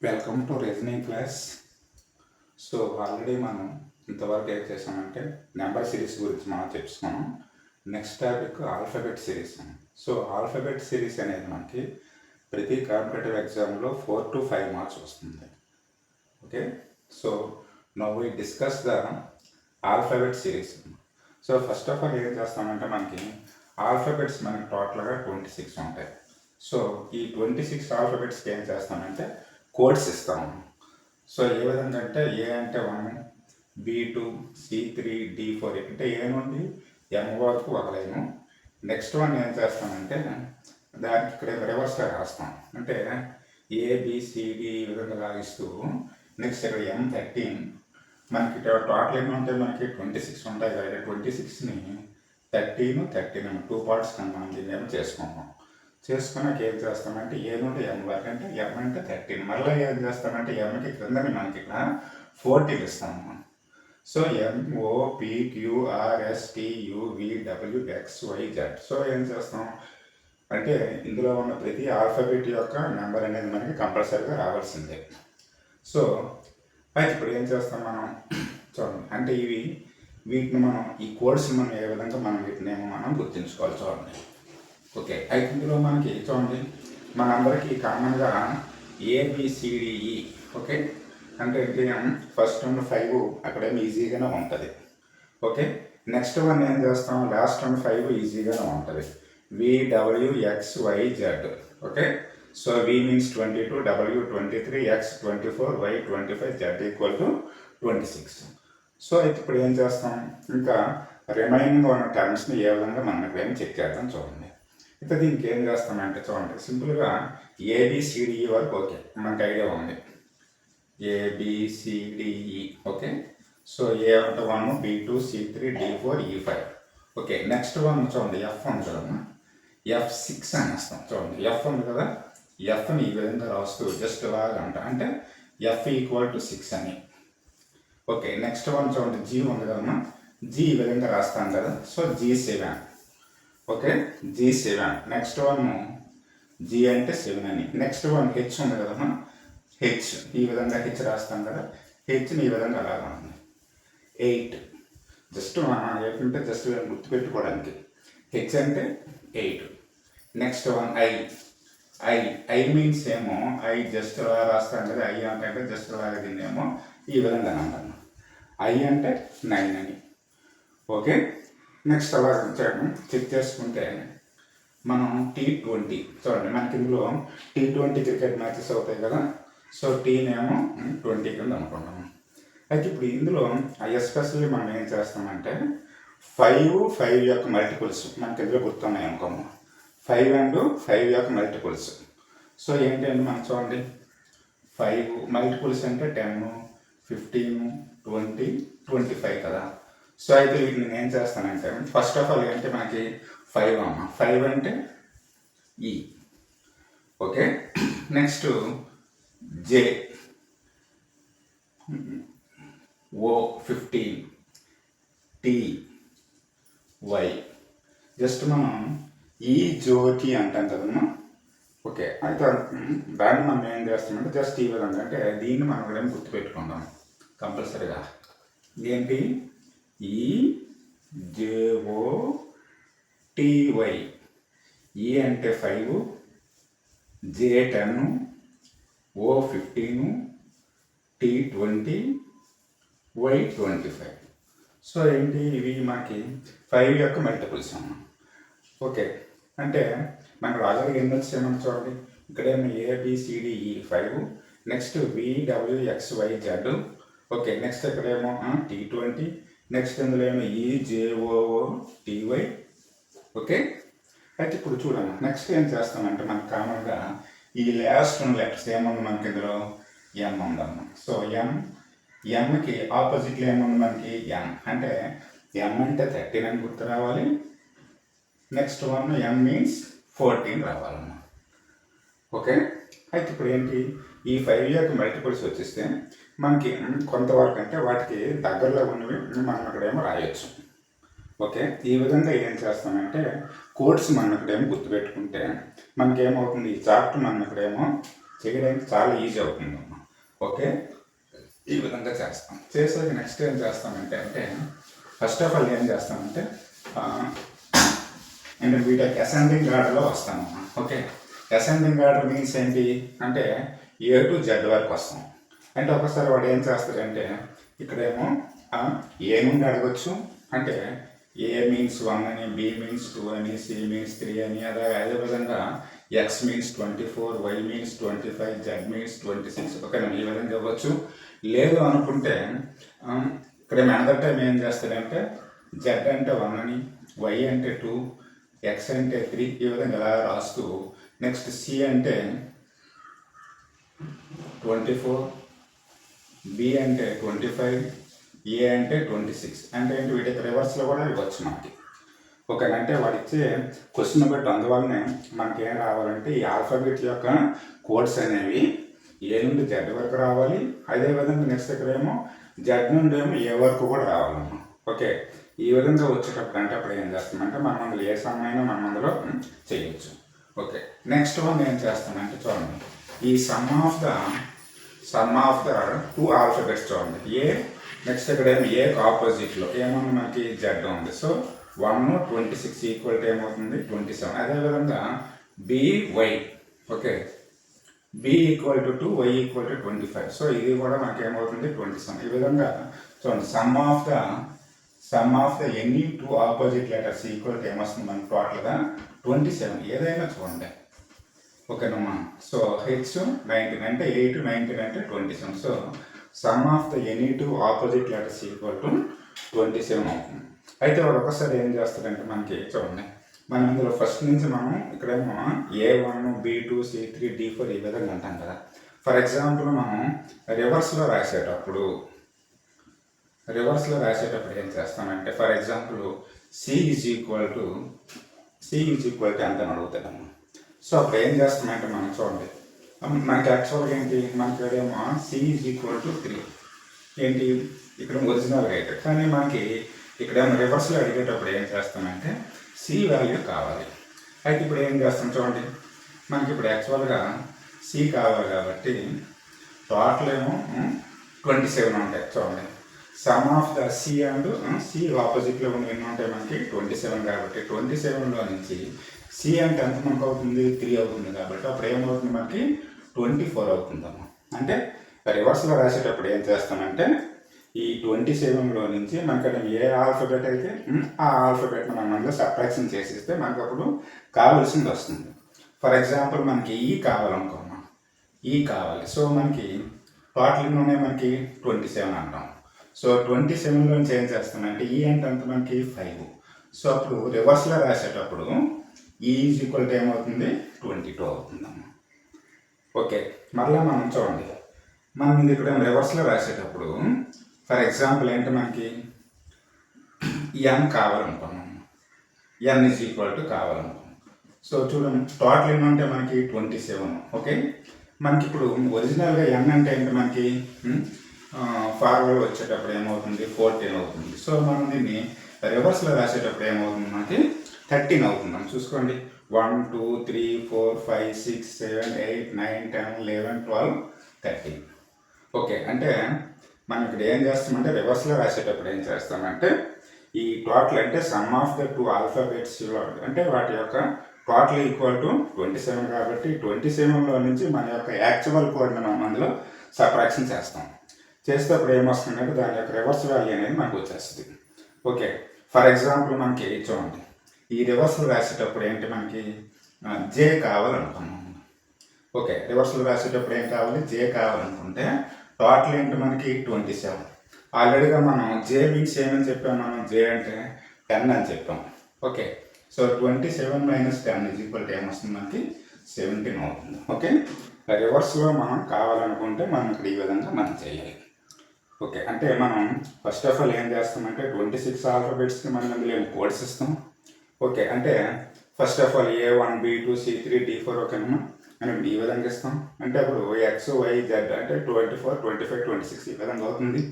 Welcome to reasoning class. So already మనం ఇంతవరకు ఏం చేసామంటే నెంబర్ సిరీస్ గురించి మనం చెప్పుకున్నాం. Next topic alphabet series. So alphabet series అనేది మనకి ప్రతి కాంపిటేటివ్ ఎగ్జామ్లో 4 to 5 మార్క్స్ వస్తుంది. Okay, so now we discuss the alphabet series. So first of all ఏం చేస్తామంటే మనకి ఆల్ఫాబెట్స్ మనకి టోటల్గా 26 ఉంటాయి. సో ఈ 26 ఆల్ఫాబెట్స్కి ఏం చేస్తామంటే కోడ్స్ ఇస్తాము. సో ఏ విధంగా అంటే ఏ అంటే 1, B2, C3, D4 అంటే ఏ నుండి M వరకు ఒక లైను. నెక్స్ట్ వన్ ఏం చేస్తామంటే దానికి ఇక్కడ రివర్స్గా రాస్తాం. అంటే ABCD ఈ విధంగా రాయిస్తూ నెక్స్ట్ ఇక్కడ M13 మనకి టోటల్ ఎన్ని ఉంటాయి, మనకి 26 ఉంటాయి కదా. 26ని 13 2 పార్ట్స్ కన్నా మనం దీన్ని చేసుకుంటాం. చేసుకున్నాక ఏం చేస్తామంటే ఏ నుండి M వరకు అంటే M అంటే 13. మళ్ళీ ఏం చేస్తామంటే Mకి క్రిందని మనకి ఇక్కడ 14 ఇస్తాము. So MOPQRSTUVWXYZ. సో ఏం చేస్తాం అంటే ఇందులో ఉన్న ప్రతి ఆల్ఫాబెట్ యొక్క నెంబర్ అనేది మనకి కంపల్సరీగా రావాల్సిందే. సో అయితే ఇప్పుడు ఏం చేస్తాం మనం చూడండి, అంటే వీటిని మనం ఈ కోడ్స్ మనం ఏ విధంగా వీటిని మనం గుర్తుంచుకోవాలి. చూడండి, ఓకే. అయితే ఇందులో మనకి చూడండి మనందరికీ కామన్గా ABCDE. ఓకే, అంటే ఫస్ట్ ఉన్న 5 అక్కడేమో ఈజీగానే ఉంటుంది. ఓకే, నెక్స్ట్ వన్ ఏం చేస్తాం, లాస్ట్ ఉన్న 5 ఈజీగానే ఉంటుంది. VWXYZ. Okay, so V means 22, W 23, X 24, Y 25, Z = 26. So అయితే ఇప్పుడు ఏం చేస్తాం, ఇంకా రిమైనింగ్ ఉన్న టర్మ్స్ని ఏ విధంగా మనం ఇక్కడ చెక్ చేద్దాం. చూడండి, అయితే దీనికి ఏం చేస్తామంటే చూడండి సింపుల్గా ABCDE వరకు ఓకే మనకు ఐడియా ఉంది. ABCDE. ఓకే, సో ఏ అంటే 1, B2, C3, D4, E5. Okay, next one చూడండి F ఉంది కదమ్మా, F6 అనేస్తాం. చూడండి F ఉంది కదా, Fని ఈ విధంగా రాస్తూ జస్ట్ లాగా అంటే F = 6 అని. ఓకే, నెక్స్ట్ వన్ చూడండి G ఉంది కదమ్మా, G ఈ విధంగా రాస్తాం కదా. So G7. Okay, G7. Next one G అంటే 7 అని. నెక్స్ట్ వన్ H ఉంది కదమ్మా, H ఈ విధంగా H రాస్తాం కదా. Hని ఈ విధంగా అలాగా ఉంది 8. జస్ట్ ఏంటంటే జస్ట్ గుర్తుపెట్టుకోవడానికి H అంటే 8. నెక్స్ట్ వన్ I మీన్స్ ఏమో I జస్ట్ అలా రాస్తాం కదా. I అంటే జస్ట్ అలాగా దీన్నేమో ఈ విధంగా అంటాను. I అంటే 9 అని. ఓకే, నెక్స్ట్ అలా చెక్ చేసుకుంటే మనం T20 చూడండి, మనకి ఇందులో T20 క్రికెట్ మ్యాచెస్ అవుతాయి కదా. సో టీనేమో 20 కింద అనుకున్నాము. అయితే ఇప్పుడు ఇందులో ఎస్పెషల్లీ మనం ఏం చేస్తామంటే 5 యొక్క మల్టిపుల్స్ మనకి ఇందులో గుర్తున్నాయి అనుకోము. 5 and 5 యొక్క మల్టిపుల్స్. సో ఏంటంటే మనం చూడండి 5 మల్టిపుల్స్ అంటే 10, 15, 20, 25 కదా. సో అయితే వీటిని నేను ఏం చేస్తానంటే ఫస్ట్ ఆఫ్ ఆల్ ఏంటంటే మనకి 5 అమ్మ, 5 అంటే E. Okay, next J, O 15, T, Y. Just మనం ఈ జ్యోతి అంటాం కదమ్మా. ఓకే, అయితే దాన్ని మనం ఏం చేస్తామంటే జస్ట్ ఈ విధంగా అంటే దీన్ని మనం కూడా గుర్తుపెట్టుకుందాం కంపల్సరీగా. ఏంటి EJOTY. E అంటే 5, J 10, O 15, T 20, Y 25. So ఏంటి ఇవి మనకి 5 యొక్క మల్టిపుల్స్ అన్న. ఓకే, అంటే మనకు ఆల్రెడీ ఎన్ని వచ్చామని చూడండి, ఇక్కడేమో ABCDE 5, next VWXYZ. Okay, next ఇక్కడేమో T20, నెక్స్ట్ ఇందులో ఏమో EJOTY. ఓకే, అయితే ఇప్పుడు చూడమ్మా నెక్స్ట్ ఏం చేస్తామంటే మనకు కామన్గా ఈ లాస్ట్ లెటర్స్ ఏముంది మనకి ఇందులో M ఉందమ్మా. సో Mకి ఆపోజిట్లో ఏముంది మనకి M. అంటే M అంటే 13 అని గుర్తు రావాలి. నెక్స్ట్ వన్ M మీన్స్ 14 రావాలమ్మా. ఓకే, అయితే ఇప్పుడు ఏంటి ఈ 5 యొక్క మల్టిపుల్స్ వచ్చేస్తే మనకి కొంతవరకు అంటే వాటికి దగ్గరలో ఉన్నవి మనం అక్కడేమో రాయొచ్చు. ఓకే, ఈ విధంగా ఏం చేస్తామంటే కోడ్స్ మనం ఇక్కడేమో గుర్తుపెట్టుకుంటే మనకేమవుతుంది, ఈ చాప్టర్ మనం ఇక్కడేమో చేయడానికి చాలా ఈజీ అవుతుందమ్మా. ఓకే, ఈ విధంగా చేస్తాం. చేసాక నెక్స్ట్ ఏం చేస్తామంటే ఫస్ట్ ఆఫ్ ఆల్ ఏం చేస్తామంటే అంటే వీటికి అసెండింగ్ ఆర్డర్లో వస్తామమ్మా. ఓకే, అసెండింగ్ ఆర్డర్ మీన్స్ ఏంటి అంటే ఏ టు జెడ్ వరకు వస్తాం. అంటే ఒకసారి వాడు ఏం చేస్తాడంటే ఇక్కడేమో ఏ నుండి అడగచ్చు, అంటే ఏ మీన్స్ 1 అని, బి మీన్స్ 2 అని, సి మీన్స్ 3 అని, అదే విధంగా X means 24, Y means 25, Z means 26. ఓకేనా, ఈ విధంగా ఇవ్వచ్చు. లేదు అనుకుంటే ఇక్కడ మెనదర్ టైం ఏం చేస్తాడంటే జెడ్ అంటే 1 అని, వై అంటే 2, ఎక్స్ అంటే 3, ఈ విధంగా ఎలా రాస్తూ నెక్స్ట్ సి అంటే 24, బి అంటే 25, ఏ అంటే 26. అంటే ఏంటి వీటికి రివర్స్లో కూడా ఇవ్వచ్చు మనకి. ఓకేనంటే వాడు ఇచ్చే క్వశ్చన్ బట్టి అందువల్లనే మనకి ఏం రావాలంటే ఈ ఆల్ఫాబెట్ యొక్క కోడ్స్ అనేవి ఏ నుండి జెడ్ వరకు రావాలి. అదేవిధంగా నెక్స్ట్ ఇక్కడేమో జెడ్ నుండి ఏమో ఏ వరకు కూడా రావాలమ్మా. ఓకే, ఈ విధంగా వచ్చేటప్పుడు అంటే అప్పుడు ఏం చేస్తామంటే మనం అందులో ఏ సమయమైనా మనం అందులో చేయొచ్చు. ఓకే, నెక్స్ట్ వన్ ఏం చేస్తామంటే చూడండి, ఈ సమ్ ఆఫ్ ద 2 ఆల్ఫాబెట్స్ చూడండి. ఏ నెక్స్ట్ ఇక్కడ ఏమో ఏ ఆపోజిట్లో ఏమన్నా మనకి జెడ్ ఉంది. సో 1, 26 ఈక్వల్ టు ఏమవుతుంది 27. అదేవిధంగా B Y. Okay, B equal to 2, Y equal to 25. So ఇది కూడా మనకి ఏమవుతుంది 27. ఈ విధంగా చూడండి sum of the any 2 opposite letters equal to ఏమొస్తుంది మనకి టోటల్గా 27. ఏదైనా చూడండి. ఓకేనమ్మా. సో హెచ్ 19 అంటే 8, 19 అంటే 27. So some of the any 2 opposite letters equal to 27 అవుతుంది. అయితే వాడు ఒకసారి ఏం చేస్తాడంటే మనకి చూడండి, మనం ఇందులో ఫస్ట్ నుంచి మనం ఇక్కడేమో A1, B2, C3, D4 ఈ విధంగా అంటాం కదా. ఫర్ ఎగ్జాంపుల్ మనం రివర్స్లో రాసేటప్పుడు ఏం చేస్తామంటే for example C is equal to ఎంత అని అడుగుతాడమ్మా. సో అప్పుడు ఏం చేస్తామంటే మనం చూడండి, మనకి యాక్చువల్గా ఏంటి మనకి ఏమో సి ఈజ్ ఈక్వల్ టు 3 ఏంటి ఇక్కడ ఒరిజినల్ రేట్. కానీ మనకి ఇక్కడేమో రివర్స్లో అడిగేటప్పుడు ఏం చేస్తామంటే సి వాల్యూ కావాలి. అయితే ఇప్పుడు ఏం చేస్తాం చూడండి, మనకి ఇప్పుడు యాక్చువల్గా సి కావాలి కాబట్టి టోటల్ ఏమో 27 ఉంటాయి. చూడండి, sum of the C and C ఆపోజిట్లో ఉన్న ఎన్ని ఉంటాయి మనకి 27 కాబట్టి 27లో నుంచి సి అంటే ఎంత మనకు అవుతుంది 3 అవుతుంది కాబట్టి అప్పుడు ఏమవుతుంది మనకి 24 అవుతుందమ్మా. అంటే రివర్స్లో రాసేటప్పుడు ఏం చేస్తామంటే ఈ 27లో నుంచి మనకి ఏ ఆల్ఫాబెట్ అయితే ఆ ఆల్ఫాబెట్ని మనం అందులో సబ్ట్రాక్షన్ చేసిస్తే మనకు అప్పుడు కావాల్సింది వస్తుంది. ఫర్ ఎగ్జాంపుల్ మనకి ఈ కావాలనుకోమ్మా, ఈ కావాలి. సో మనకి టోటల్ ఉన్నాయి మనకి 27 అంటాం. సో 27లోంచి ఏం చేస్తామంటే ఈ అంటే అంత మనకి 5. సో అప్పుడు రివర్స్లో రాసేటప్పుడు ఈ ఈజ్ ఈక్వల్ టు ఏమవుతుంది 22 అవుతుందమ్మా. ఓకే, మరలా మనం చూడండి, మనం ఇది ఇక్కడ రివర్స్లో రాసేటప్పుడు ఫర్ ఎగ్జాంపుల్ ఏంటి మనకి ఎన్ కావాలనుకున్నాం, ఎన్ ఈజ్ ఈక్వల్ టు కావాలనుకున్నాం. సో చూడండి టోటల్ ఎన్ని ఉంటే మనకి 27. ఓకే, మనకి ఇప్పుడు ఒరిజినల్గా ఎన్ అంటే ఏంటి మనకి ఫార్వర్డ్ వచ్చేటప్పుడు ఏమవుతుంది 14 అవుతుంది. సో మనం దీన్ని రివర్స్లో రాసేటప్పుడు ఏమవుతుంది మనకి 13 అవుతుందాం. చూసుకోండి 1, 2, 3, 4, 5, 6, 7, 8, 9, 10, 11, 12, 13. ఓకే, అంటే మనం ఇక్కడ ఏం చేస్తామంటే రివర్స్లో రాసేటప్పుడు ఏం చేస్తామంటే ఈ టోటల్ అంటే సమ్ ఆఫ్ ద 2 ఆల్ఫాబెట్స్ అంటే వాటి యొక్క టోటల్ ఈక్వల్ టు 27 కాబట్టి 27లో నుంచి మన యొక్క యాక్చువల్ కోడ్ని మనం అందులో సబ్ట్రాక్షన్ చేస్తాం. చేసేటప్పుడు ఏమొస్తుందంటే దాని యొక్క రివర్స్ వాల్యూ అనేది మనకు వచ్చేస్తుంది. ఓకే, ఫర్ ఎగ్జాంపుల్ మనకి చూడండి ఈ రివర్స్లో రాసేటప్పుడు ఏంటి మనకి జే కావాలనుకున్నాం. ఓకే, రివర్స్లో రాసేటప్పుడు ఏం కావాలి జే కావాలనుకుంటే టోటల్ ఏంటి మనకి 27. ఆల్రెడీగా మనం జే మీన్స్ ఏమని చెప్పాం, మనం జే అంటే 10 అని చెప్పాం. Okay, so 27 - 10 is equal to ఏమొస్తుంది మనకి 17 అవుతుంది. ఓకే, రివర్స్లో మనం కావాలనుకుంటే మనం ఇక్కడ ఈ విధంగా మనం చేయాలి. ఓకే, అంటే మనం ఫస్ట్ ఆఫ్ ఆల్ ఏం చేస్తామంటే 26 ఆల్ఫాబెట్స్కి మనం అందులో కోడ్స్ ఇస్తాం. ఓకే, అంటే first of all A1, B2, C3, D4 ఓకేనమ్మా మనం ఈ విధంగా ఇస్తాం. అంటే అప్పుడు X, Y, Z అంటే 24, 25, 26 ఈ విధంగా అవుతుంది.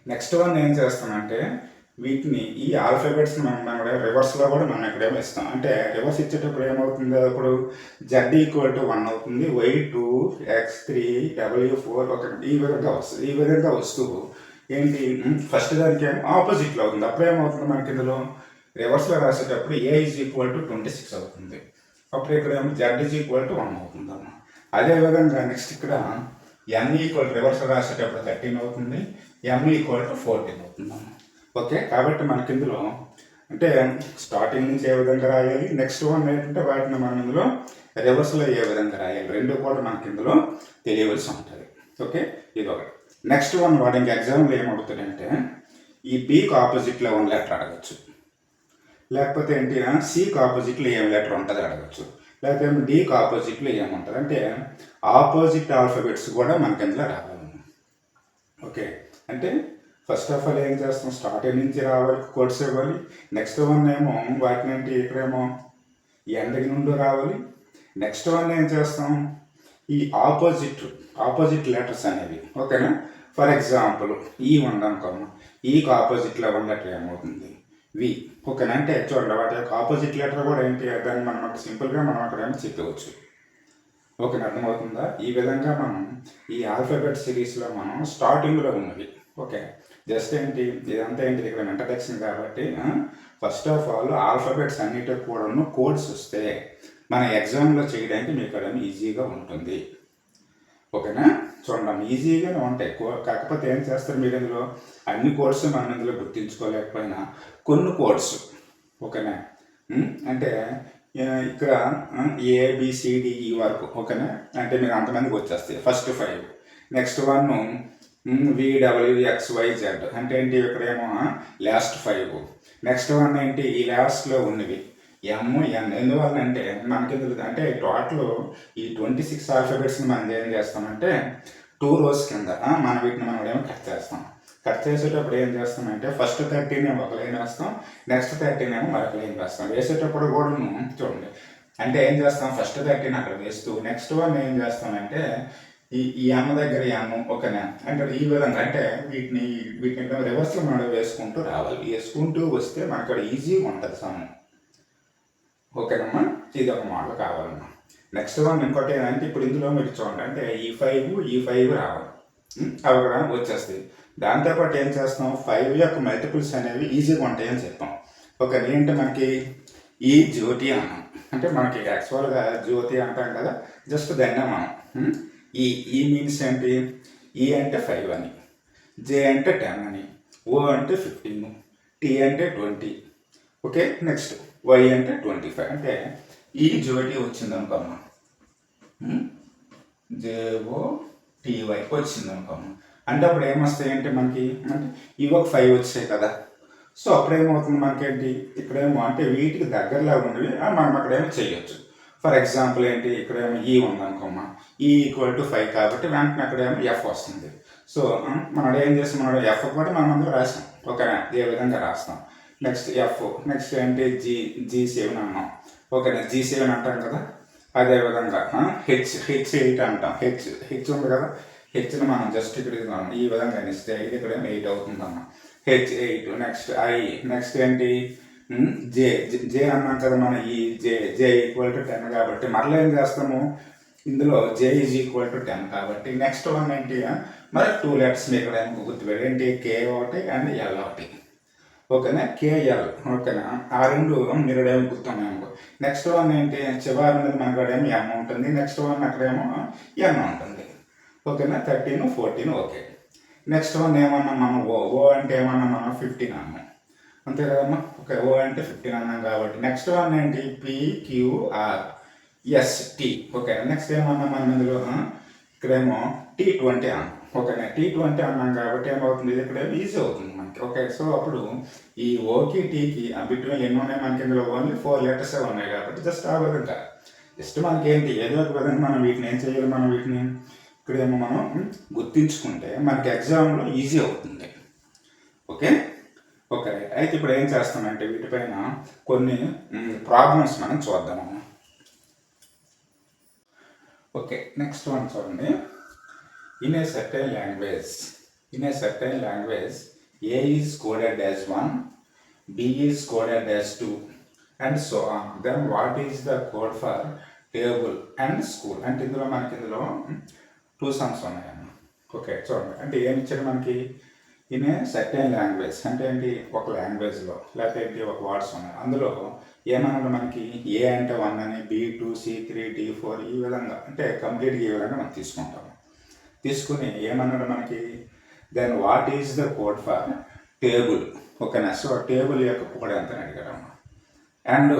నెక్స్ట్ వన్ ఏం చేస్తామంటే వీటిని ఈ ఆల్ఫాబెట్స్ మనం రివర్స్లో కూడా మనం ఇక్కడేమో ఇస్తాం. అంటే రివర్స్ ఇచ్చేటప్పుడు ఏమవుతుంది, అప్పుడు Z = 1 అవుతుంది, Y2, X3, W4 ఒక ఈ విధంగా వస్తుంది. ఈ విధంగా వస్తూ ఏంటి ఫస్ట్ దానికి ఏమో ఆపోజిట్లో అవుతుంది. అప్పుడు ఏమవుతుంది మనకి ఇందులో రివర్స్లో రాసేటప్పుడు A = 26 అవుతుంది. అప్పుడు ఇక్కడ ఏమో Z = 1 అవుతుంది అన్న. అదేవిధంగా నెక్స్ట్ ఇక్కడ M రివర్స్లో రాసేటప్పుడు 13 అవుతుంది, M = 14 అవుతుంది అన్న. ఓకే, కాబట్టి మనకి ఇందులో అంటే స్టార్టింగ్ నుంచి ఏ విధంగా రాయాలి, నెక్స్ట్ వన్ ఏంటంటే వాటిని మనం ఇందులో రివర్స్లో ఏ విధంగా రాయాలి, రెండు కూడా మనకి ఇందులో తెలియవలసి ఉంటుంది. ఓకే, ఇది ఒకటి. నెక్స్ట్ వన్ వాడు ఇంకా ఎగ్జామ్లో ఏమవుతుందంటే ఈ Bకి ఆపోజిట్లో ఉన్న లెటర్ అడగచ్చు, లేకపోతే ఏంటి Cకి ఆపోజిట్లో ఏం లెటర్ ఉంటుంది అడగచ్చు, లేకపోతే Dకి ఆపోజిట్లో ఏముంటుంది అంటే ఆపోజిట్ ఆల్ఫాబెట్స్ కూడా మనకి ఇందులో రావాలి. ఓకే, అంటే ఫస్ట్ ఆఫ్ ఆల్ ఏం చేస్తాం, స్టార్టింగ్ నుంచి రావాలి, కోడ్స్ ఇవ్వాలి. నెక్స్ట్ వన్ ఏమో వాటిని ఏంటి ఇక్కడేమో ఎండ్ నుండి రావాలి. నెక్స్ట్ వన్ ఏం చేస్తాం, ఈ ఆపోజిట్ లెటర్స్ అనేవి. ఓకేనా, ఫర్ ఎగ్జాంపుల్ ఈ ఉందనుకోమ్మా, ఈకి ఆపోజిట్లో ఉన్న లెటర్ ఏమవుతుంది వి. ఓకేనా, అంటే చూడండి వాటి యొక్క ఆపోజిట్ లెటర్ కూడా ఏంటి, దాన్ని మనం సింపుల్గా మనం అక్కడ ఏమో చెప్పవచ్చు. ఓకేనా, అర్థమవుతుందా? ఈ విధంగా మనం ఈ ఆల్ఫాబెట్ సిరీస్లో మనం స్టార్టింగ్లో ఉన్నవి. ఓకే, జస్ట్ ఏంటి ఇదంతా ఏంటి ఇక్కడ ఇంట్రడక్షన్ కాబట్టి ఫస్ట్ ఆఫ్ ఆల్ ఆల్ఫాబెట్స్ అన్నిటికి కూడా కోడ్స్ వస్తే మన ఎగ్జామ్లో చేయడానికి మీకు అక్కడ ఈజీగా ఉంటుంది. ఓకేనా, చూడండి ఈజీగానే ఉంటాయి. కాకపోతే ఏం చేస్తారు మీరు ఇందులో అన్ని కోడ్స్ మనం ఇందులో గుర్తించుకోలేకపోయినా కొన్ని కోడ్స్. ఓకేనా, అంటే ఇక్కడ ABCDE వరకు. ఓకేనా, అంటే మీరు అంతమందికి వచ్చేస్తాయి ఫస్ట్ 5. నెక్స్ట్ వన్ VWXYZ అంటే ఏంటి ఇక్కడేమో లాస్ట్ 5. నెక్స్ట్ వన్ ఏంటి ఈ లాస్ట్లో ఉన్నవి MN. ఎందువల్ల అంటే మనకి అంటే టోటల్ ఈ 26 ఆల్ఫాబెట్స్ని మనం ఏం చేస్తామంటే 2 rows కింద మనం వీటిని మనం ఏమో కట్ చేస్తాం. కట్ చేసేటప్పుడు ఏం చేస్తామంటే ఫస్ట్ 13 ఏమో ఒక లైన్ వేస్తాం, నెక్స్ట్ 13 ఏమో మరొక లైన్ వేస్తాం. వేసేటప్పుడు కూడా చూడండి అంటే ఏం చేస్తాం, ఫస్ట్ 13 అక్కడ వేస్తూ నెక్స్ట్ వన్ ఏం చేస్తామంటే ఈ M దగ్గర M. ఓకేనా, అంటే ఈ విధంగా అంటే వీటిని రివర్స్లో మనం వేసుకుంటూ రావాలి. వేసుకుంటూ వస్తే మనకు అక్కడ ఈజీగా ఉంటుంది సమయం. ఓకేనమ్మా, ఇది ఒక మోడల్ కావాలమ్మా. నెక్స్ట్ వన్ ఇంకోటి ఏంటంటే ఇప్పుడు ఇందులో మీరు చూడండి అంటే ఈ5 రావాలి, అవి కూడా వచ్చేస్తాయి. దాంతోపాటు ఏం చేస్తాం, 5 యొక్క మల్టిపుల్స్ అనేవి ఈజీగా ఉంటాయని చెప్పాం. ఓకే, ఏంటంటే మనకి ఈ జ్యోతి అన్నాం, అంటే మనకి యాక్చువల్గా జ్యోతి అంటాం కదా, జస్ట్ దాన్నే మనం ఈ మీన్స్ ఏంటి, ఈ అంటే 5 అని, J అంటే 10 అని, O అంటే 15, T అంటే 20. ఓకే, నెక్స్ట్ Y అంటే 25. అంటే ఈ జ్యోతి వచ్చింది అనుకోమ్మా, JOTY వచ్చింది అనుకోమ్మా. అంటే అప్పుడు ఏమొస్తాయి అంటే మనకి అంటే ఇవి ఒక 5 వచ్చాయి కదా. సో అప్పుడేమవుతుంది మనకేంటి ఇక్కడేమో అంటే వీటికి దగ్గరలా ఉన్నవి మనం అక్కడేమో చేయొచ్చు. ఫర్ ఎగ్జాంపుల్ ఏంటి ఇక్కడేమో ఈ ఉందనుకోమ్మా, E = 5 కాబట్టి వెంటనే అక్కడేమో F వస్తుంది. సో మనం ఏం చేస్తాం, మనం F కూడా మనం అందులో రాస్తాం. ఓకేనా, ఏ విధంగా రాస్తాం. నెక్స్ట్ F, నెక్స్ట్ ఏంటి G7 అన్నాం. ఓకేనా, G7 అంటాం కదా. అదేవిధంగా H8 అంటాం. హెచ్ ఉంది కదా, హెచ్ని మనం జస్ట్ ఇక్కడ ఈ విధంగా ఇస్తే ఇక్కడేమో 8 అవుతుందన్న, H8. నెక్స్ట్ I, నెక్స్ట్ ఏంటి జే అన్నాం కదా మనం, ఈ J = 10 కాబట్టి మరలా ఏం చేస్తాము ఇందులో J = 10 కాబట్టి నెక్స్ట్ వన్ ఏంటి మరి 2 letters ఇక్కడ గుర్తుపెట్టి ఏంటి K1 అండ్ L1. ఓకేనా, KL. ఓకేనా, ఆ రెండు మీరు ఏమో గుర్తున్నాము. నెక్స్ట్ వన్ ఏంటి చివరి మీద మనకడేమో M ఉంటుంది, నెక్స్ట్ వన్ అక్కడేమో N ఉంటుంది. ఓకేనా, 13, 14. ఓకే, నెక్స్ట్ వన్ ఏమన్నా మనం ఓ అంటే ఏమన్నా మనం 15 అన్నాం, అంతే కదమ్మా. ఓకే, O అంటే 15 అన్నాం కాబట్టి నెక్స్ట్ వన్ ఏంటి PQRST. ఓకే, నెక్స్ట్ ఏమన్నా మనం ఇందులో ఇక్కడేమో T20 అన్నాం. ఓకేనా, T20 అన్నాం కాబట్టి ఏమవుతుంది ఇది ఇక్కడ ఈజీ అవుతుంది మనకి. ఓకే, సో అప్పుడు ఈ ఓకి టీకి బిట్వీన్ ఎన్ని ఉన్నాయి మనకి ఇందులో ఓన్లీ 4 letters ఉన్నాయి కాబట్టి జస్ట్ ఆ విధంగా జస్ట్ మనకి ఏంటి ఏదో ఒక విధంగా మనం వీటిని ఏం చేయాలి, మనం వీటిని ఇక్కడేమో మనం గుర్తించుకుంటే మనకి ఎగ్జామ్లో ఈజీ అవుతుంది. ఓకే, ఓకే, అయితే ఇప్పుడు ఏం చేస్తామంటే వీటిపైన కొన్ని ప్రాబ్లమ్స్ మనం చూద్దామమ్మా. ఓకే, నెక్స్ట్ వన్ చూడండి. In a certain language, A is coded as 1, B is coded as 2 and so on. Then what is the code for table and school? అంటే ఇందులో మనకి ఇందులో 2 సమ్స్ ఉన్నాయన్న. ఓకే చూడండి, అంటే ఏమి ఇచ్చాడు మనకి ఇన్ ఏ సర్టెన్ లాంగ్వేజ్, అంటే ఏంటి ఒక లాంగ్వేజ్లో లేకపోతే ఏంటి ఒక వర్డ్స్ ఉన్నాయి, అందులో ఏమన్నాడు మనకి ఏ అంటే 1 అని, B2 C3 D4 ఈ విధంగా, అంటే కంప్లీట్గా ఈ విధంగా మనం తీసుకుంటాము. తీసుకుని ఏమన్నాడు మనకి then what is the code for table, ఓకేనా. సో టేబుల్ యొక్క కోడ్ ఎంత అని అడిగాడమ్మా, అండ్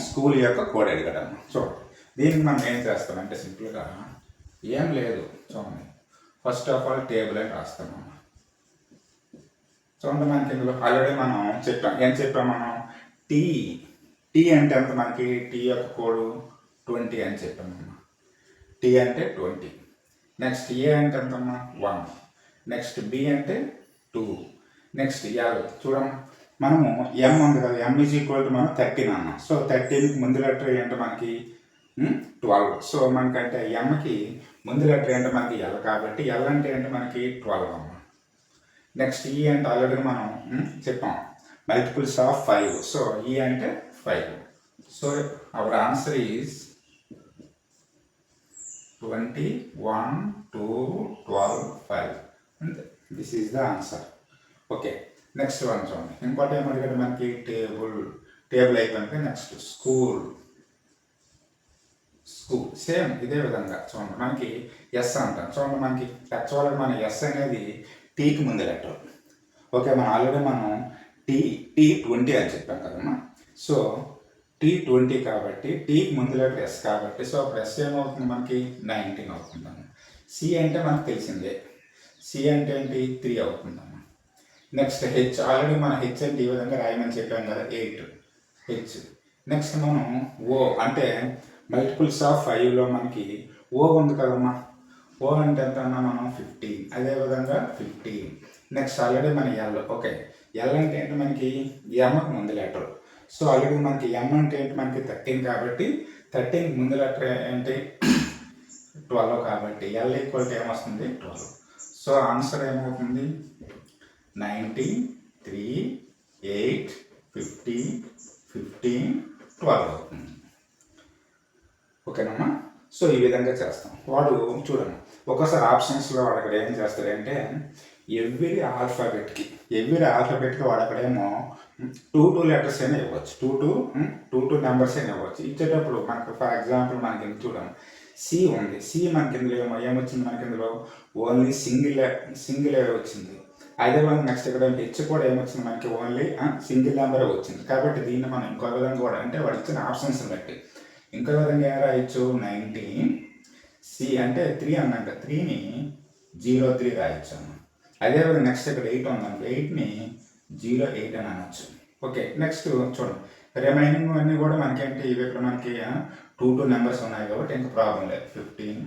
స్కూల్ యొక్క కోడ్ అడిగాడమ్మా. చూడండి దీనికి మనం ఏం చేస్తామంటే సింపుల్గా ఏం లేదు, చూడండి ఫస్ట్ ఆఫ్ ఆల్ టేబుల్ అని రాస్తామమ్మా. చూడండి మనకి ఇందులో ఆల్రెడీ మనం చెప్పాం, ఏం చెప్పాం మనం, టీ అంటే ఎంత మనకి, టీ యొక్క కోడ్ 20 అని చెప్పామమ్మా. టీ అంటే 20. నెక్స్ట్ ఏ అంటే ఎంతమ్మా 1. నెక్స్ట్ బి అంటే 2. నెక్స్ట్ ఎల్ చూడమ్మా, మనము ఎం ఉంది కదా, ఎం ఈజ్ ఈక్వల్ టు మనం 13 అన్నాం. సో 13కి ముందు లెటర్ ఏంటో మనకి 12. సో మనకంటే ఎంకి ముందు లెటర్ ఏంటో మనకి ఎల్ కాబట్టి ఎల్ అంటే ఏంటో మనకి 12 అమ్మ. నెక్స్ట్ ఈ అంటే ఆల్రెడీ మనం చెప్పాం మల్టిపుల్స్ ఆఫ్ 5. సో ఈ అంటే 5. So our answer is 21, 2, 12, 5. This is the answer. Okay next one చూడండి, ఇంకోటి ఏమడిగాడు మనకి టేబుల్ అయిపోయింది. నెక్స్ట్ స్కూల్ సేమ్ ఇదే విధంగా చూడండి మనకి ఎస్ అంటాం. చూడండి మనకి యాక్చువల్గా మన ఎస్ అనేది టీకి ముందు లెటర్. ఓకే మనం ఆల్రెడీ మనం టీ 20 అని చెప్పాం కదమ్మా. సో T20 కాబట్టి టీకి ముందు లెటర్ ఎస్ కాబట్టి, సో అప్పుడు ఎస్ ఏమవుతుంది మనకి 19 అవుతుందమ్మా. సి అంటే మనకు తెలిసిందే, సి అంటే ఏంటి 3 అవుతుందమ్మా. నెక్స్ట్ హెచ్, ఆల్రెడీ మన హెచ్ అంటే ఈ విధంగా రాయమని చెప్పాం కదా 8 హెచ్. నెక్స్ట్ మనం ఓ అంటే మల్టిపుల్స్ ఆఫ్ 5లో మనకి ఓ ఉంది కదమ్మా. ఓ అంటే ఎంత అన్నా మనం 15, అదేవిధంగా 15. నెక్స్ట్ ఆల్రెడీ మన ఎల్. ఓకే ఎల్ అంటే ఏంటి మనకి ఎంకి ముందు లెటర్. సో ఆల్రెడీ మనకి ఎం అంటే ఏంటి మనకి 13 కాబట్టి 13కి ముందు లెటర్ ఏంటి 12 కాబట్టి ఎల్ ఈక్వల్ టు ఏమొస్తుంది 12. సో ఆన్సర్ ఏమవుతుంది 19, 3, 8, 15, 15, 12 అవుతుంది. ఓకేనమ్మా. సో ఈ విధంగా చేస్తాం. వాడు చూడండి ఒక్కోసారి ఆప్షన్స్లో వాడు అక్కడ ఏం చేస్తాడంటే ఎవ్రీ ఆల్ఫాబెట్కి వాడు అక్కడేమో 2 లెటర్స్ అయినా ఇవ్వచ్చు, 2 నెంబర్స్ అయినా ఇవ్వచ్చు. ఇచ్చేటప్పుడు మనకు ఫర్ ఎగ్జాంపుల్ మనకి చూడండి సి ఉంది. సి మనకి ఇందులో ఏమొచ్చింది, మనకి ఇందులో ఓన్లీ సింగిల్ వచ్చింది. అదే మనం నెక్స్ట్ ఇక్కడ హెచ్ కూడా ఏమొచ్చింది మనకి ఓన్లీ సింగిల్ నెంబరే వచ్చింది. కాబట్టి దీన్ని మనం ఇంకో విధంగా కూడా అంటే వాడు ఇచ్చిన ఆప్షన్స్ బట్టి ఇంకో విధంగా ఏం రాయొచ్చు 19 సి అంటే 3 అన్నాక 3ని 03 రాయొచ్చు అన్న. అదేవిధంగా నెక్స్ట్ ఇక్కడ 8 ఉందనుకో 8ని 08 అని అనొచ్చు. ఓకే నెక్స్ట్ చూడండి రిమైనింగ్ అన్నీ కూడా మనకేంటి ఇవి ఇక్కడ మనకి 2 నెంబర్స్ ఉన్నాయి కాబట్టి ఇంకా ప్రాబ్లం లేదు. 15,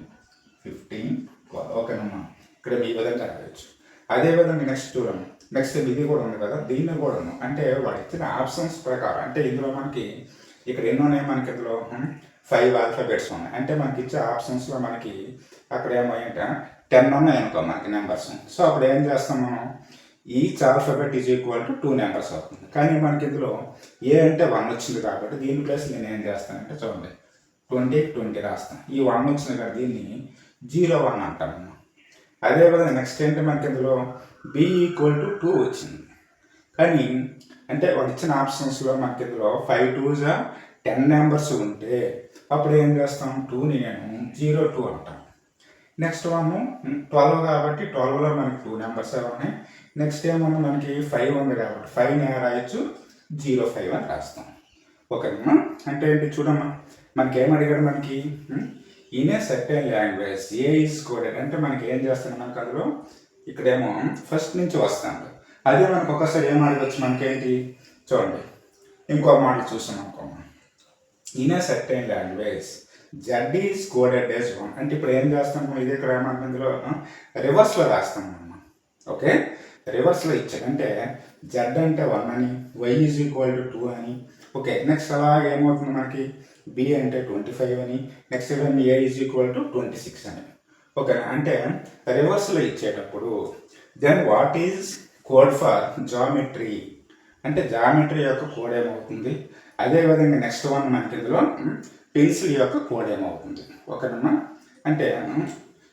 15, 12 ఓకేనమ్మా. ఇక్కడ ఈ విధంగా రాయొచ్చు. అదేవిధంగా నెక్స్ట్ చూడండి నెక్స్ట్ ఇది కూడా ఉంది కదా, దీన్ని కూడా అంటే వాడు ఇచ్చిన ఆప్షన్స్ ప్రకారం అంటే ఇందులో మనకి ఇక్కడ ఎన్నో ఉన్నాయి, మనకి ఇందులో 5 ఆల్ఫాబెట్స్ ఉన్నాయి. అంటే మనకి ఇచ్చే ఆప్షన్స్లో మనకి అక్కడ ఏమో 10 ఉన్నాయి అనుకో మనకి నెంబర్స్. సో అప్పుడు ఏం చేస్తాం మనం each alphabet is equal to 2 numbers అవుతుంది. కానీ మనకి ఇందులో ఏ అంటే 1 వచ్చింది కాబట్టి దీని ప్లేస్ నేను ఏం చేస్తానంటే చూడండి 20 రాస్తాను. ఈ 1 వచ్చింది కదా దీన్ని 01 అంటాము. అదేవిధంగా నెక్స్ట్ ఏంటి మనకి ఇందులో బి ఈక్వల్ టు 2 వచ్చింది. కానీ అంటే వాడు ఇచ్చిన ఆప్షన్స్లో మనకి ఇందులో 5 2s 10 నెంబర్స్ ఉంటే అప్పుడు ఏం చేస్తాం 2ని నేను 02 అంటాను. నెక్స్ట్ 12 కాబట్టి 12లో మనకి 2 నెంబర్స్ ఉన్నాయి. నెక్స్ట్ ఏమన్నా మనకి 5 ఉంది కాబట్టి 5ని రాయొచ్చు 05 అని రాస్తాం. ఓకేనా. అంటే ఏంటి చూడమ్మా మనకి ఏమడిగాడు మనకి in a certain language A is coded అంటే మనకి ఏం చేస్తాం మనకి అందులో ఇక్కడేమో ఫస్ట్ నుంచి వస్తాను. అదే మనకు ఒకసారి ఏం అడగచ్చు మనకేంటి చూడండి ఇంకో మాట చూసాం అనుకో in a certain language Z is coded as 1 అంటే ఇప్పుడు ఏం చేస్తాం ఇది ఇక్కడ ఏమంటే ఇందులో రివర్స్లో రాస్తాం అన్నమాట. ఓకే రివర్స్లో ఇచ్చాడు అంటే జెడ్ అంటే 1 అని, వై ఈజ్ ఈక్వల్ టు 2 అని. ఓకే నెక్స్ట్ అలాగే ఏమవుతుంది మనకి బి అంటే 25 అని, next A is equal to 26 అని. ఓకే అంటే రివర్స్లో ఇచ్చేటప్పుడు then what is code for geometry అంటే జామెట్రీ యొక్క కోడ్ ఏమవుతుంది, అదేవిధంగా నెక్స్ట్ వన్ మనకి ఇందులో పెన్సిల్ యొక్క కోడ్ ఏమవుతుంది. ఓకేనమ్మా. అంటే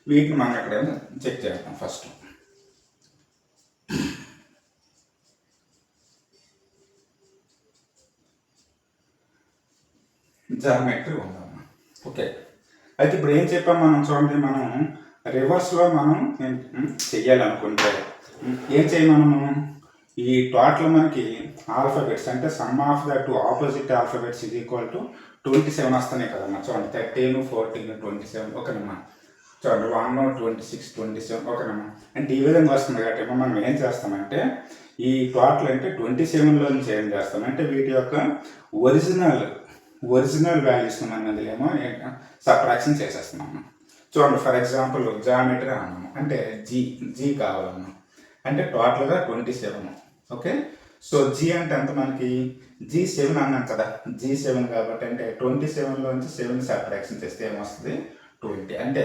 వీటిని మనం అక్కడ చెక్ చేద్దాం. ఫస్ట్ జామెట్రీ ఉందమ్మా. ఓకే, అయితే ఇప్పుడు ఏం చెప్పాం మనం చూడండి, మనం రివర్స్లో మనం చెయ్యాలనుకుంటే ఏం చేయమనము, ఈ టోటల్ మనకి ఆల్ఫాబెట్స్ అంటే some of the two opposite alphabets ఇది ఈక్వల్ టు 27 వస్తున్నాయి కదమ్మా. చూడండి 13, 14, 27. ఓకేనమ్మా. చూడండి 1, 26, 27. ఓకేనమ్మా. అంటే ఈ విధంగా వస్తుంది కాబట్టి మనం ఏం చేస్తామంటే ఈ టోటల్ అంటే 27లో నుంచి ఏం చేస్తాం అంటే వీటి యొక్క ఒరిజినల్ వాల్యూస్ మనం అందులో సబ్ట్రాక్షన్ చేసేస్తున్నాము. చూడండి ఫర్ ఎగ్జాంపుల్ జామెట్రీ అన్నాము అంటే జీ కావాలన్నాం అంటే టోటల్గా 27. ఓకే, సో జీ అంటే ఎంత మనకి G7 అన్నాం కదా, G7 కాబట్టి అంటే 27లోంచి 7 సబ్ట్రాక్షన్ చేస్తే ఏమొస్తుంది 20. అంటే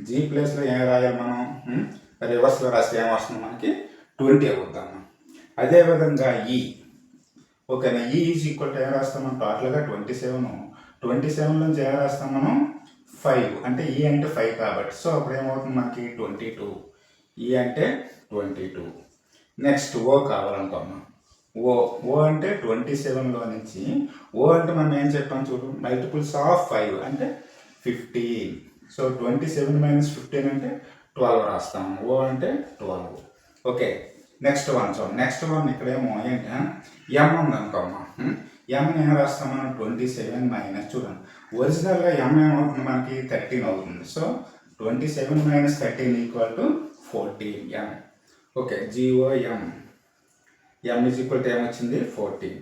జీ ప్లేస్లో ఏం రాయాలి మనం, రివర్స్లో రాస్తే ఏమొస్తుంది మనకి 20 అవుతాము. అదేవిధంగా ఓకేనా, ఈజ్ ఈక్వల్ టు ఏం రాస్తాం మనం టోటల్గా 27లోంచి ఏం రాస్తాం మనం 5. అంటే అంటే 5 కాబట్టి సో అప్పుడు ఏమవుతుంది మనకి 22. అంటే 22. నెక్స్ట్ ఓ కావాలనుకోమ్మా. ఓ అంటే 27లో నుంచి అంటే మనం ఏం చెప్పాం చూడు, మల్టిపుల్స్ ఆఫ్ 5 అంటే 15. సో 27 - 15 అంటే 12 రాస్తాము. ఓ అంటే 12. ఓకే, నెక్స్ట్ వన్ చూడండి. నెక్స్ట్ వన్ ఇక్కడేమో ఏంటి ఎం ఉందనుకోమ్మా. ఎంని ఏం రాస్తాం మనం 27 చూడండి ఒరిజినల్గా ఎం ఏమవుతుంది మనకి 13 అవుతుంది. So 27 - 13 equal to 14 M. Okay, GOM M is equal to ఏమొచ్చింది 14.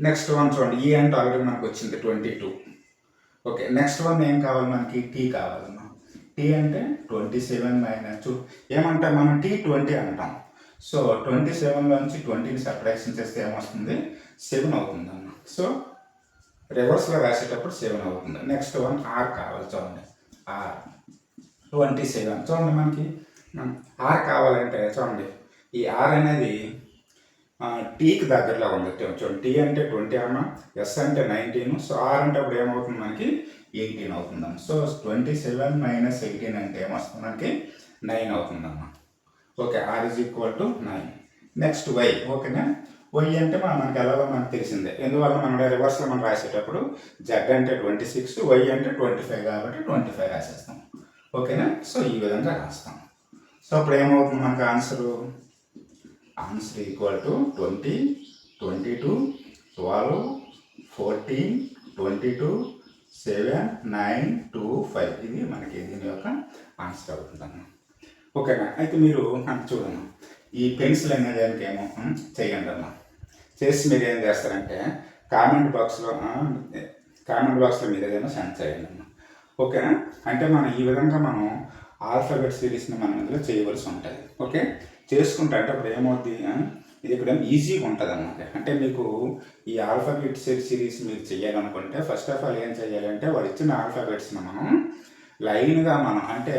నెక్స్ట్ వన్ చూడండి అంటే ఆల్రెడీ మనకు వచ్చింది 22. ఓకే, నెక్స్ట్ వన్ ఏం కావాలి మనకి టీ కావాలన్నా. టీ అంటే 27 ఏమంటాం మనం T20 అంటాం. సో 27లోంచి 20ని సబ్ట్రాక్షన్ చేస్తే ఏమొస్తుంది 7 అవుతుంది అన్న. సో రివర్స్లో రాసేటప్పుడు 7 అవుతుంది. నెక్స్ట్ వన్ ఆర్ కావాలి చూడండి. ఆర్ 27 చూడండి మనకి ఆర్ కావాలంటే చూడండి ఈ ఆర్ అనేది టీకి దగ్గరలో ఉంది. చూడండి టీ అంటే 20 అన్న, ఎస్ అంటే 19, సో ఆర్ అంటే అప్పుడు ఏమవుతుంది మనకి 18 అవుతుందన్న. సో 27 - 18 అంటే ఏమొస్తుంది మనకి 9 అవుతుందన్న. Okay, R is equal to 9. Next Y. ఓకేనా, వై అంటే మనకి ఎలాగో మనకు తెలిసిందే, ఎందువల్ల మనం రివర్స్లో మనం రాసేటప్పుడు జెడ్ అంటే 26, వై అంటే 25 కాబట్టి 25 రాసేస్తాం. ఓకేనా, సో ఈ విధంగా రాస్తాం. సో అప్పుడు ఏమవుతుంది మనకు ఆన్సర్ ఈక్వల్ టు 20, 22, 12, 14, 22, 7, 9, 2, 5. ఇది మనకి దీని యొక్క ఆన్సర్ అవుతుందన్న. ఓకేనా, అయితే మీరు చూడమ్మా ఈ పెన్సిల్ అనే దానికి ఏమో చేయండి అమ్మా. చేసి మీరు ఏం చేస్తారంటే కామెంట్ బాక్స్లో మీరు ఏదైనా సెండ్ చేయండి అమ్మా. ఓకేనా, అంటే మనం ఈ విధంగా మనం ఆల్ఫాబెట్ సిరీస్ని మనం ఇందులో చేయవలసి ఉంటుంది. ఓకే, చేసుకుంటే అంటే అప్పుడు ఏమవుద్ది ఇది ఇక్కడ ఈజీగా ఉంటుంది అన్నమాట. అంటే మీకు ఈ ఆల్ఫాబెట్ సిరీస్ మీరు చేయాలనుకుంటే ఫస్ట్ ఆఫ్ ఆల్ ఏం చేయాలంటే వాడు ఇచ్చిన ఆల్ఫాబెట్స్ని మనం లైన్గా మనం అంటే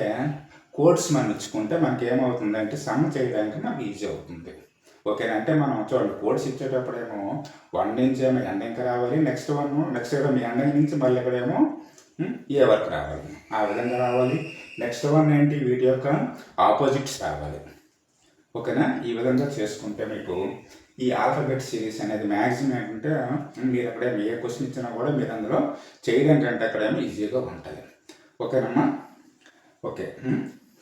కోడ్స్ మనం ఇచ్చుకుంటే మనకి ఏమవుతుందంటే సమ్ చేయడానికి మనకు ఈజీ అవుతుంది. ఓకేనా, అంటే మనం చూడండి కోడ్స్ ఇచ్చేటప్పుడేమో 1 నుంచి ఏమో ఎండింగ్కి రావాలి, నెక్స్ట్ ఇక్కడ మీ ఎండింగ్ నుంచి మళ్ళీ ఇక్కడేమో ఏ వరకు రావాలి, ఆ విధంగా రావాలి. నెక్స్ట్ వన్ ఏంటి వీటి యొక్క ఆపోజిట్స్ రావాలి. ఓకేనా, ఈ విధంగా చేసుకుంటే మీకు ఈ ఆల్ఫాబెట్ సిరీస్ అనేది మ్యాక్సిమం ఏంటంటే మీరు అక్కడేమో ఏ క్వశ్చన్ ఇచ్చినా కూడా మీరు అందులో చేయడం కంటే అక్కడేమో ఈజీగా ఉంటుంది. ఓకేనమ్మా. ఓకే,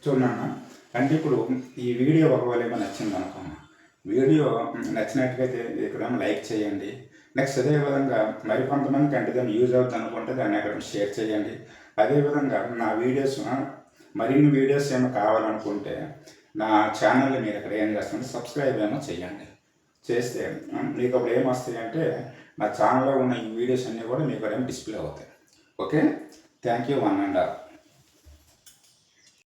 చూడమ్మా. అంటే ఇప్పుడు ఈ వీడియో ఒకవేళ ఏమో నచ్చింది అనుకోమ్మా, వీడియో నచ్చినట్టుగైతే ఇక్కడేమో లైక్ చేయండి. నెక్స్ట్ అదేవిధంగా మరికొంతమందికి అంటే దాన్ని యూజ్ అవుతుంది అనుకుంటే దాన్ని అక్కడ షేర్ చేయండి. అదేవిధంగా నా వీడియోస్ మరిన్ని వీడియోస్ ఏమో కావాలనుకుంటే నా ఛానల్ని మీరు అక్కడ ఏం చేస్తుంటే సబ్స్క్రైబ్ ఏమో చేయండి. చేస్తే మీకు అప్పుడు ఏమొస్తాయి అంటే నా ఛానల్లో ఉన్న ఈ వీడియోస్ అన్నీ కూడా మీకు డిస్ప్లే అవుతాయి. Okay, thank you 1 and all.